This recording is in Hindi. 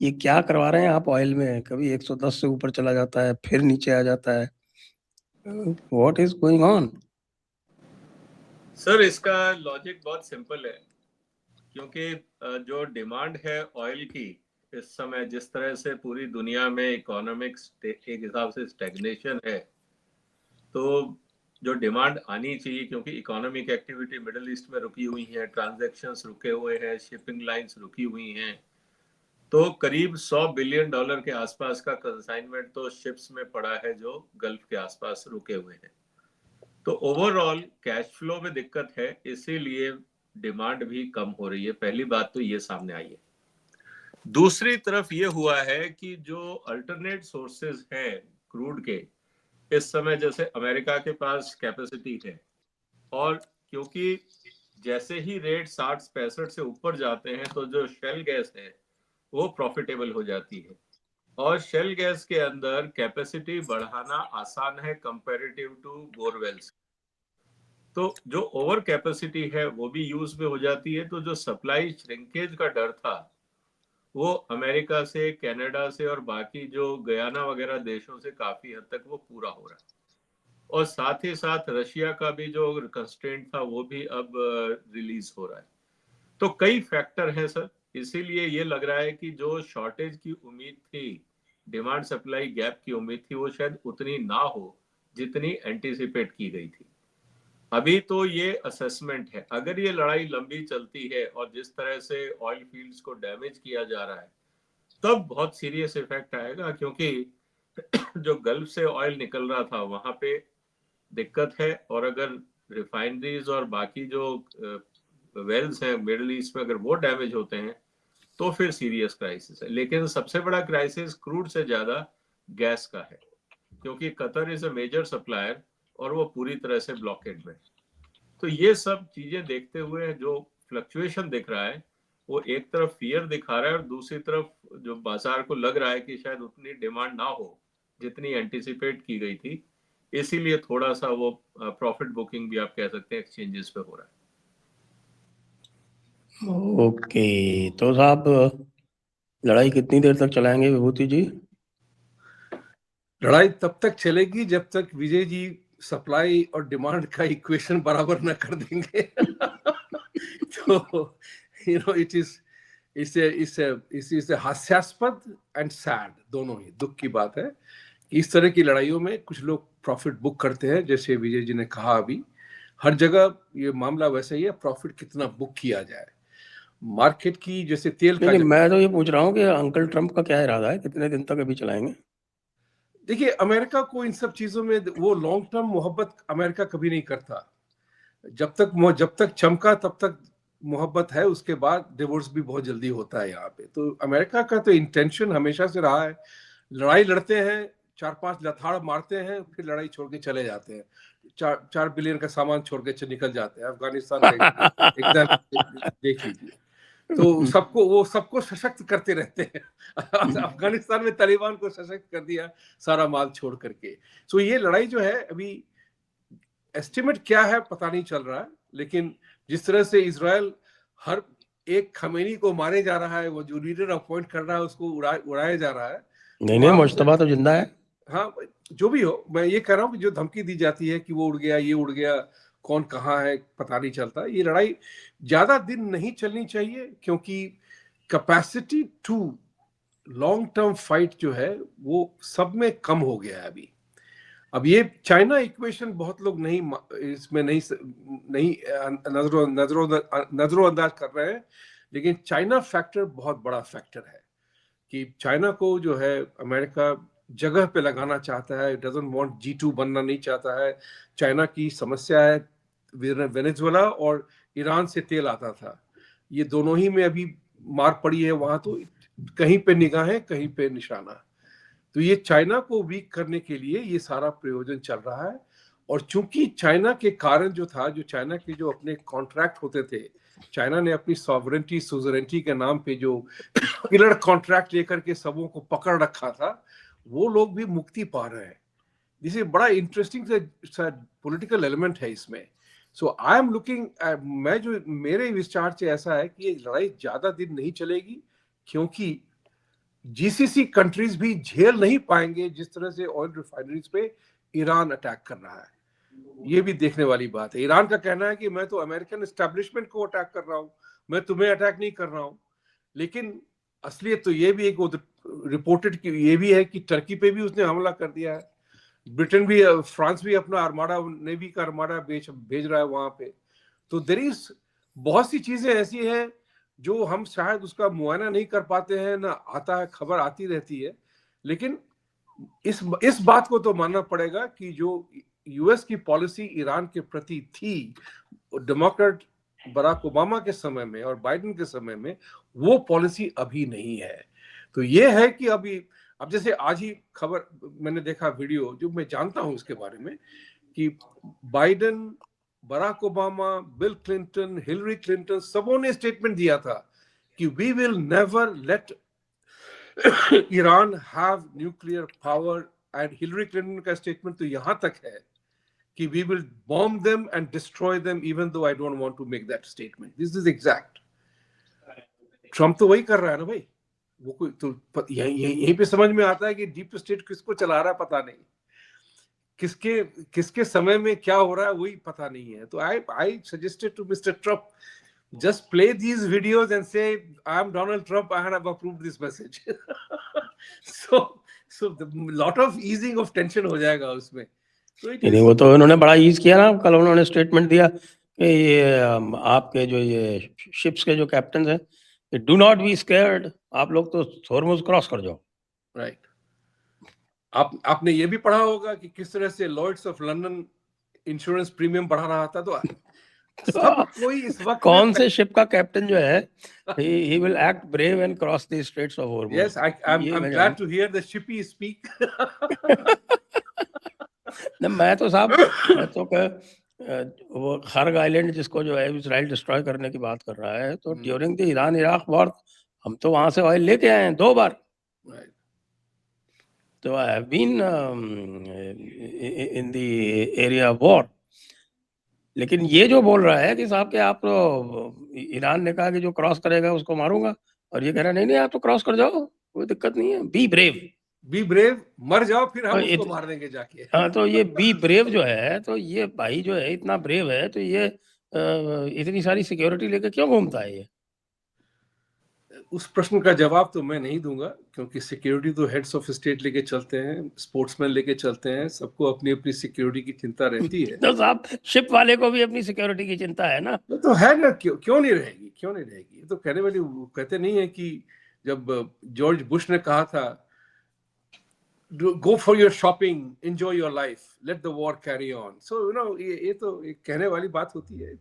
ये क्या करवा रहे हैं आप ऑयल में? कभी 110 से ऊपर चला जाता है, फिर नीचे आ जाता है। What is going on? Sir, इसका लॉजिक बहुत सिंपल है, क्योंकि जो डिमांड है ऑयल की इस समय, जिस तरह से पूरी दुनिया में इकोनॉमिक्स एक हिसाब से स्टैग्नेशन है, तो जो डिमांड आनी चाहिए, क्योंकि इकोनॉमिक एक्टिविटी मिडिल ईस्ट में रुकी हुई है, ट्रांजैक्शंस रुके हुए हैं, शिपिंग लाइंस रुकी हुई हैं, तो करीब $100 बिलियन के आसपास का कंसाइनमेंट तो शिप्स में पड़ा है जो गल्फ के आसपास रुके हुए हैं। तो ओवरऑल कैश फ्लो में दिक्कत है, इसीलिए डिमांड भी कम हो रही है। पहली बात तो ये सामने आई है। दूसरी तरफ ये हुआ है कि जो अल्टरनेट सोर्सेज हैं क्रूड के, इस समय जैसे अमेरिका के पास कैपेसिटी है, और क्योंकि जैसे ही रेट 60-65 से ऊपर जाते हैं तो जो शेल गैस है वो प्रॉफिटेबल हो जाती है, और शेल गैस के अंदर कैपेसिटी बढ़ाना आसान है कंपैरेटिव टू बोरवेल्स। तो जो ओवर कैपेसिटी है वो भी यूज में हो जाती है, तो जो सप्लाई श्रिंकेज का डर था वो अमेरिका से, कनाडा से और बाकी जो गयाना वगैरह देशों से काफी हद तक वो पूरा हो रहा है। और साथ ही साथ रशिया का भी जो कंस्ट्रेंट था वो भी अब रिलीज हो रहा है। तो कई फैक्टर हैं सर, इसीलिए ये लग रहा है कि जो शॉर्टेज की उम्मीद थी, डिमांड सप्लाई गैप की उम्मीद थी, वो शायद उतनी ना हो जितनी एंटिसिपेट की गई थी। अभी तो ये असेसमेंट है, अगर ये लड़ाई लंबी चलती है और जिस तरह से ऑयल फील्ड्स को डैमेज किया जा रहा है, तब बहुत सीरियस इफेक्ट आएगा, क्योंकि जो गल्फ से ऑयल निकल रहा था वहां पे दिक्कत है, और अगर रिफाइनरीज और बाकी जो वेल्स हैं मिडिल ईस्ट में, अगर वो डैमेज होते हैं तो फिर सीरियस क्राइसिस है। लेकिन सबसे बड़ा क्राइसिस क्रूड से ज्यादा गैस का है, क्योंकि Qatar is a major supplier और वो पूरी तरह से ब्लॉकेड में। तो ये सब चीजें देखते हुए जो फ्लक्चुएशन दिख रहा है, वो एक तरफ फियर दिखा रहा है, और दूसरी तरफ जो बाजार को लग रहा है कि शायद उतनी डिमांड ना हो जितनी एंटिसिपेट की गई थी, इसीलिए थोड़ा सा वो प्रॉफिट बुकिंग भी आप कह सकते हैं एक्सचेंजेस पे हो रहा है। ओके, तो साहब लड़ाई कितनी देर तक चलाएंगे विभूति जी? लड़ाई तब तक चलेगी जब तक विजय जी सप्लाई और डिमांड का इक्वेशन बराबर न कर देंगे। तो इट इज इस हास्यास्पद एंड सैड, दोनों ही दुख की बात है कि इस तरह की लड़ाइयों में कुछ लोग प्रॉफिट बुक करते हैं, जैसे विजय जी ने कहा। अभी हर जगह ये मामला वैसे ही है, प्रॉफिट कितना बुक किया जाए। मार्केट की जैसे तेल का नहीं, मैं तो ये पूछ रहा हूँ कि अंकल ट्रम्प का क्या इरादा है, कितने दिन तक अभी चलाएंगे? देखिए, अमेरिका को इन सब चीजों में वो लॉन्ग टर्म मोहब्बत अमेरिका कभी नहीं करता। जब तक चमका तब तक मोहब्बत है, उसके बाद डिवोर्स भी बहुत जल्दी होता है यहाँ पे। तो अमेरिका का तो इंटेंशन हमेशा से रहा है, लड़ाई लड़ते हैं, 4-5 लथाड़ मारते हैं, फिर लड़ाई छोड़ के चले जाते हैं, 4 बिलियन का सामान छोड़ के निकल जाते हैं। अफगानिस्तान का एग्जाम्पल देख लीजिए। तो सबको सशक्त करते रहते हैं। अफगानिस्तान में तालिबान को सशक्त कर दिया, सारा माल छोड़ करके। सो ये लड़ाई जो है, अभी एस्टिमेट क्या है पता नहीं चल रहा है, लेकिन जिस तरह से इजराइल हर एक खमेनी को मारे जा रहा है, वो जो लीडर अपॉइंट कर रहा है उसको उड़ाया जा रहा है। तो नहीं, वहां मुश्तबा तो जिंदा है। हाँ, जो भी हो, मैं ये कह रहा हूँ कि जो धमकी दी जाती है कि वो उड़ गया, ये उड़ गया, कौन कहाँ है पता नहीं चलता। ये लड़ाई ज्यादा दिन नहीं चलनी चाहिए, क्योंकि capacity to long term fight जो है वो सब में कम हो गया है अभी। अब ये चाइना इक्वेशन बहुत लोग इसमें नहीं नजरोअंदाज कर रहे हैं, लेकिन चाइना फैक्टर बहुत बड़ा फैक्टर है कि चाइना को जो है अमेरिका जगह पे लगाना चाहता है, डजंट वांट G2 बनना नहीं चाहता है। चाइना की समस्या है वेनेजुएला और ईरान से तेल आता था, ये दोनों ही में अभी मार पड़ी है वहां। तो कहीं पे निगाहें, कहीं पे निशाना। तो ये चाइना को वीक करने के लिए ये सारा प्रयोजन चल रहा है। और चूंकि चाइना के कारण जो था, जो चाइना के जो अपने कॉन्ट्रैक्ट होते थे, चाइना ने अपनी सॉवरेंटी सुजरेंटी के नाम पे जो किलर कॉन्ट्रैक्ट लेकर के सबों को पकड़ रखा था, वो लोग भी मुक्ति पा रहे हैं। जिसे बड़ा इंटरेस्टिंग सा पॉलिटिकल एलिमेंट है इसमें। सो आई एम लुकिंग, मैं जो मेरे विचार से ऐसा है कि ये लड़ाई ज्यादा दिन नहीं चलेगी, क्योंकि जीसीसी कंट्रीज भी झेल नहीं पाएंगे जिस तरह से ऑयल रिफाइनरीज पे ईरान अटैक कर रहा है। ये भी देखने वाली बात है। ईरान का कहना है कि मैं तो अमेरिकन एस्टेब्लिशमेंट को अटैक कर रहा हूं, मैं तुम्हें अटैक नहीं कर रहा हूं। लेकिन असलियत तो ये भी एक रिपोर्टेड की ये भी है कि टर्की पे भी उसने हमला कर दिया है। ब्रिटेन भी, फ्रांस भी अपना आर्माडा, नेवी का आर्माडा भेज रहा है वहां पे। तो देयर इज बहुत सी चीजें ऐसी हैं जो हम शायद उसका मुआयना नहीं कर पाते हैं, ना आता है, खबर आती रहती है। लेकिन इस बात को तो मानना पड़ेगा कि जो यूएस की पॉलिसी ईरान के प्रति थी डेमोक्रेट बराक ओबामा के समय में और बाइडेन के समय में, वो पॉलिसी अभी नहीं है। तो ये है कि अब जैसे आज ही खबर मैंने देखा, वीडियो जो मैं जानता हूं उसके बारे में, कि Biden, Barack Obama, Bill Clinton, Hillary Clinton, सबों ने स्टेटमेंट दिया था कि we will never let Iran have nuclear power. And Hillary Clinton का स्टेटमेंट तो यहां तक है कि we will bomb them and destroy them even though I don't want to make that statement. This is exact. Trump तो वही कर रहा है ना भाई। वो कोई तो यहीं पे समझ में आता है कि डीप स्टेट किसको चला रहा है पता नहीं, किसके समय में क्या हो रहा है वही पता नहीं है। तो I suggested to Mr. Trump, just play these videos and say I am Donald Trump, I have approved this message. so the lot of easing of tension हो जाएगा उसमें। नहीं, वो तो उन्होंने बड़ा ईज किया ना। कल उन्होंने स्टेटमेंट दिया कि ये आपके जो ये शिप्स के जो कैप्टन हैं, डू नॉट बी स्कैर्ड, आप लोग तो हॉर्मुज क्रॉस कर जाओ। राइट। आपने ये भी पढ़ा होगा कि किस तरह से Lloyd's of London insurance premium बढ़ा रहा था। तो सब कोई इस वक्त कौन से शिप का कैप्टन जो है, he will act brave and cross the straits of Hormuz. Yes, I'm glad to hear the shippy speak. मैं तो साहब, मैं तो वो खर्ग आइलैंड जिसको जो है इजराइल डिस्ट्रॉय करने की बात कर रहा है, तो during the Iran Iraq war हम तो वहां से ऑयल लेके आए हैं 2 बार। तो I have been in the area of war. लेकिन ये जो बोल रहा है कि साहब के आप तो, ईरान ने कहा कि जो क्रॉस करेगा उसको मारूंगा, और ये कह रहा है नहीं आप तो क्रॉस कर जाओ, कोई दिक्कत नहीं है, बी ब्रेव, मर जाओ फिर हम उसको मार देंगे जाके। हाँ, तो ये बी ब्रेव जो है, तो ये भाई जो है इतना ब्रेव है, तो ये इतनी सारी सिक्योरिटी लेके क्यों घूमता है ये? उस प्रश्न का जवाब तो मैं नहीं दूंगा, क्योंकि सिक्योरिटी तो हेड्स ऑफ स्टेट लेके चलते हैं, स्पोर्ट्समैन लेके चलते हैं, सबको अपनी अपनी सिक्योरिटी की चिंता रहती है। तो साहब शिप वाले को भी अपनी सिक्योरिटी की चिंता है ना। तो है ना, क्यों नहीं रहेगी। ये तो कहने वाली, कहते नहीं है कि जब जॉर्ज बुश ने कहा था go for your shopping, enjoy your life, let the war carry on. So ये तो एक कहने वाली बात होती है।